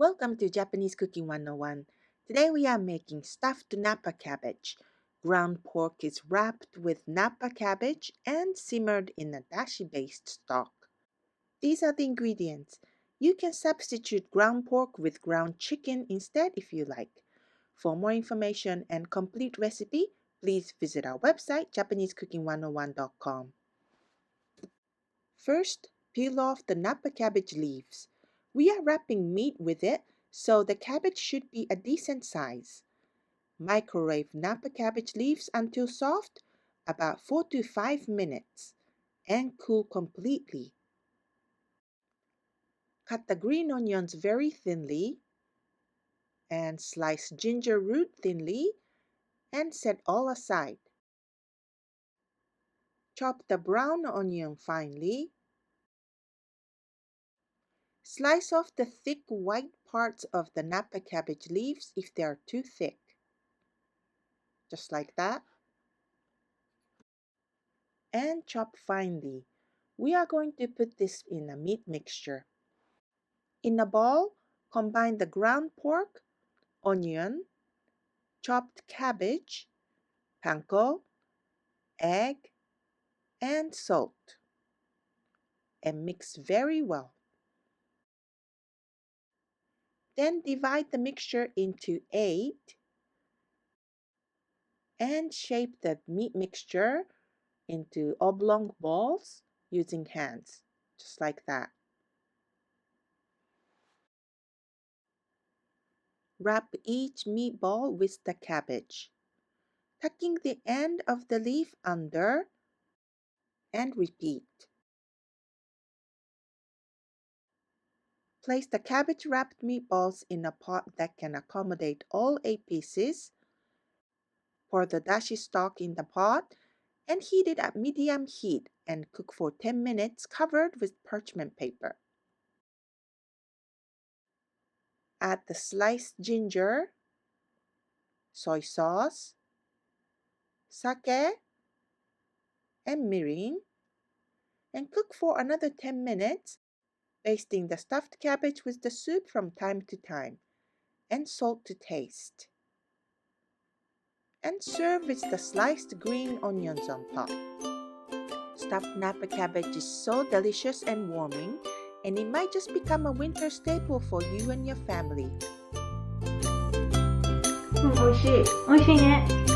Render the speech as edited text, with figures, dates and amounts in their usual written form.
Welcome to Japanese Cooking 101. Today we are making stuffed Napa cabbage. Ground pork is wrapped with Napa cabbage and simmered in a dashi-based stock. These are the ingredients. You can substitute ground pork with ground chicken instead if you like. For more information and complete recipe, please visit our website japanesecooking101.com. First, peel off the Napa cabbage leaves. We are wrapping meat with it, so the cabbage should be a decent size. Microwave Napa cabbage leaves until soft, about 4 to 5 minutes, and cool completely. Cut the green onions very thinly, and slice ginger root thinly, and set all aside. Chop the brown onion finely. Slice off the thick white parts of the Napa cabbage leaves if they are too thick. Just like that. And chop finely. We are going to put this in a meat mixture. In a bowl, combine the ground pork, onion, chopped cabbage, panko, egg, and salt, and mix very well. Then divide the mixture into 8 and shape the meat mixture into oblong balls using hands, just like that. Wrap each meatball with the cabbage, tucking the end of the leaf under, and repeat. Place the cabbage-wrapped meatballs in a pot that can accommodate all 8 pieces. Pour the dashi stock in the pot and heat it at medium heat and cook for 10 minutes covered with parchment paper. Add the sliced ginger, soy sauce, sake, and mirin, and cook for another 10 minutes, basting the stuffed cabbage with the soup from time to time, and salt to taste. And serve with the sliced green onions on top. Stuffed Napa cabbage is so delicious and warming, and it might just become a winter staple for you and your family. 美味しい。美味しいね。